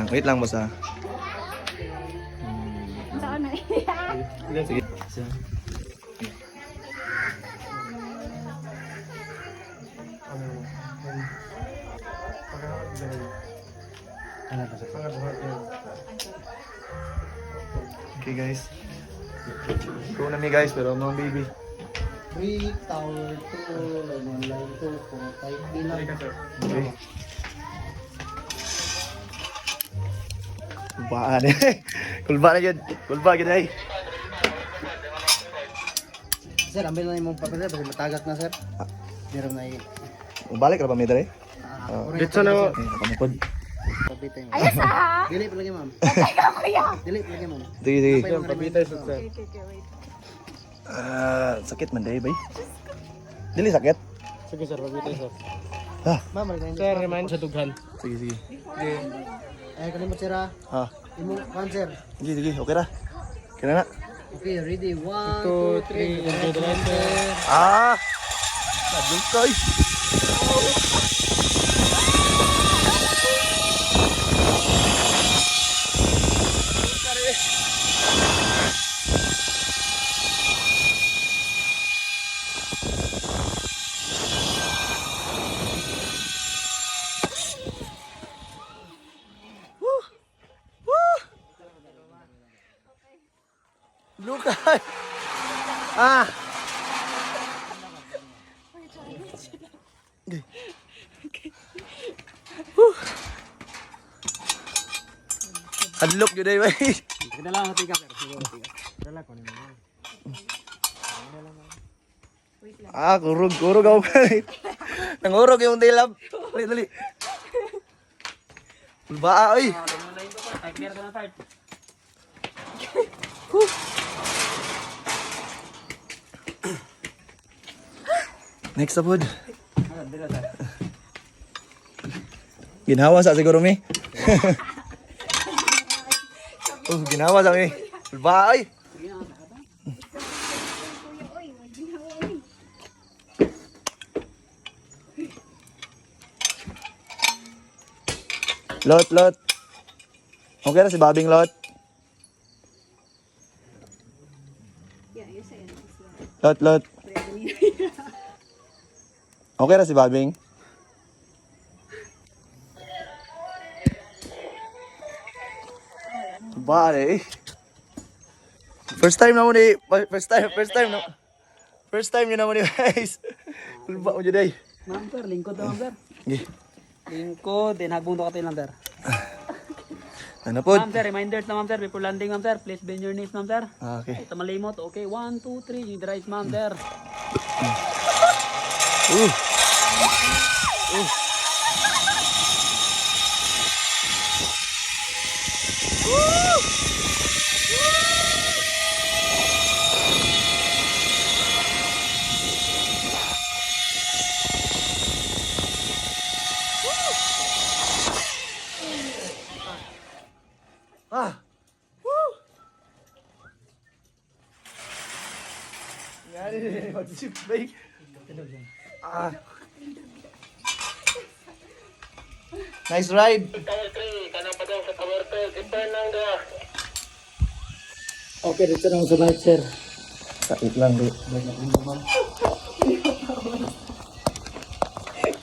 Wait lang basta. Saan na? Sige. Okay guys. Go na mi guys pero no baby. 3 tower 2 line 1 line 2 4 5 bilang. Okay. Kulbaan eh. Kulbaan na yun. Kulbaan yun eh. Sir, ambil na yung papel sir, kasi matagak na sir. Meron na yung... Balik ka ba may dali? Dito na Nakamukod. Pabitay mo. Ayos ah! Dili palagi ma'am. Teka kuya! Dili palagi ma'am. Sige, sige. Pabitay sir. Okay, wait. Sakit man dahil bay. Dili sakit? Sige sir, pabitay sir. Ah, Ma'am, Sir, remind sa dughan. sige, sige. ay kalimot sir ha. Ah, Imo, one sir. sige, sige. Okay ra. Kaya na. Okay, ready. 1, 2, 2, 3. 3, enjoy the ride, sir. Ah! Sadong kay. Lukay! Ah! Hadlok yun eh, wey. Kita lang hati ka sir. Dala ko nimo. Ah, kurog ako. Nangurog yung dilab. Dali, dali. Bulbaa, oy. Clear ka na, Fart. Next na pod. Ginawa sa siguro mi. Oh, ginawa sa mi. Bulbaa, oy. Lot, lot. Okay na si Babing Lot. Lot, lot. Okay na si Babing. Bale. First time na mo ni, first time yun na mo ni guys. Kulba mo dyan ay. Ma'am sir, lingkod daw ma'am sir. Okay. Lingkod, then hagbong daw ka lang sir. Ano po? Ma'am, sir, reminders na, ma'am, sir. Before landing, ma'am, sir. Please bend your knees, ma'am, sir. Ah, okay. Ito malimot. Okay, 1, 2, 3. You drive, ma'am, sir. Ah! Woo! Ngani, mag-zip bike. Ah. Nice ride. Okay, dito na ako sa bike sir. Sakit lang, di.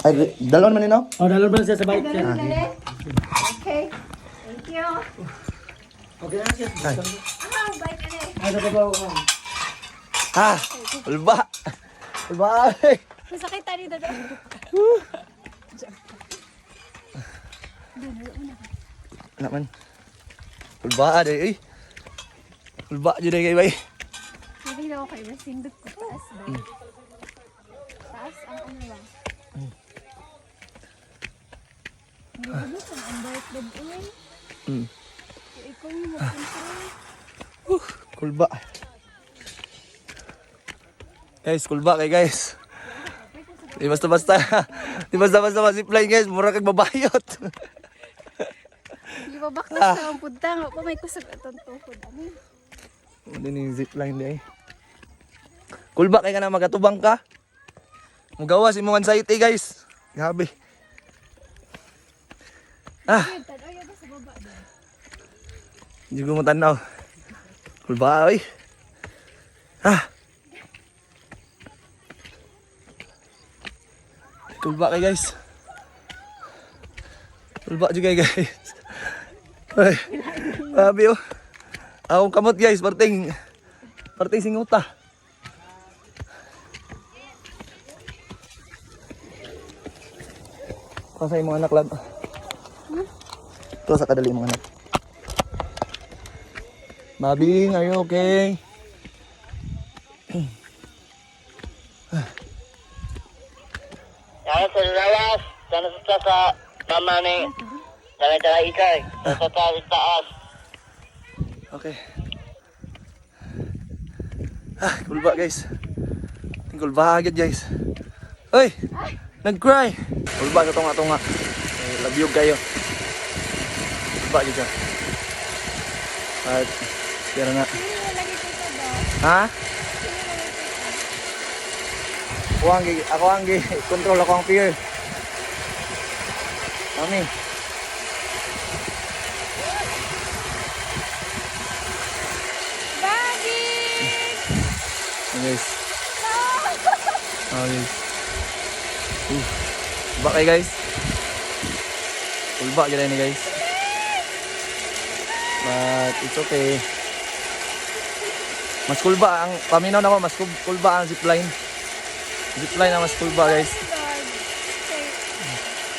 Ay, dalon man nino? Oh, dalo ba siya sa bike sir? Okay. Thank you. Okay na sir. Ay. Ah, bye ka na. Ay, sa baba ko ma'am. Ha! Ulba! Ulba! Ay! Masakit tayo dito. Wala man. Ulba day, eh. Ulba dyan kay bay. Sabi na ako kay Basindot ko. Taas ba? Taas ang ano lang. Hindi ko gusto ang birthday oil. Ikaw yung mag-control. Kulba. Guys, kulba kay guys. Di basta-basta. Di basta-basta masipline guys. Mura kag babayot. Di ba bakit sa ang punta nga pa may kusag atong tuhod. Ano? Ano ni zipline di ay. Kulba kay ka na magatubang ka. Mugawas imong anxiety guys. Grabe. Ah, Tanaw yun sa baba. Hindi ko matanaw. Kulba, oy. Ah. Kulba kay guys. Kulba juga guys. Ay. Sabi oh. Akong kamot guys, parting singuta. Kasi yung mga anak lab. Ito sa kadali mga anak. Babing, are you okay? Yan sa lawas, sana sa mama ni tala ikay, sa taas. Okay. Ah, kulba guys. Kulba agad guys. Oy! Nag-cry! Kulba sa tunga-tunga. Eh, labyog kayo. Kulba agad siya. At, kira nga. Sino lagi dito ba? Ha? Sino lagi dito? Ako ang control ako ang fear. Mami. Daddy! Guys. Oh guys. Kulba kayo guys. Kulba gila ni guys. But it's okay. Mas kulba ang paminaw na ko, mas kulba ang zipline. Zipline ang mas kulba guys. God. Okay.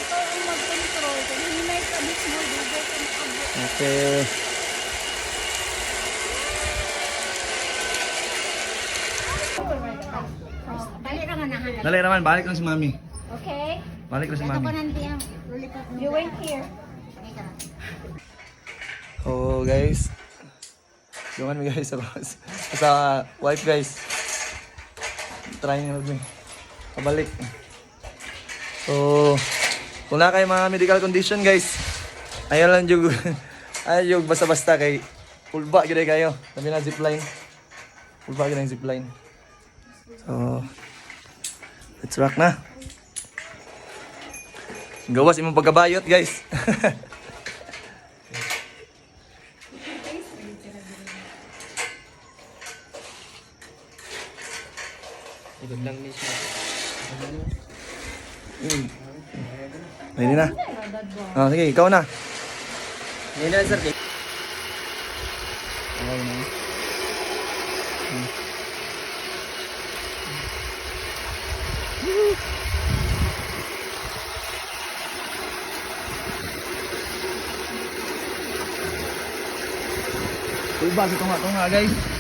Ikaw ang mag-control. Kung hinay ka mismo, dito ka makabot. Okay. Balik ka na hanap. Dali naman, balik lang si mami. Okay? Balik lang si mami. Nanti ang You wait here. Oh guys. Dungan mi guys sa wife guys. Trying na mi. Pabalik. So, kung na kayo mga medical condition guys, ayaw lang jug ayaw jug basta-basta kay pulba gyud kayo. Sabi na zipline. Pulba gyud ang zipline. So, let's rock na. Gawas imong pagkabayot guys. Ready na? Ah, sige, ikaw na. Hindi na sir. Okay na. Tulba sa tunga-tunga guys.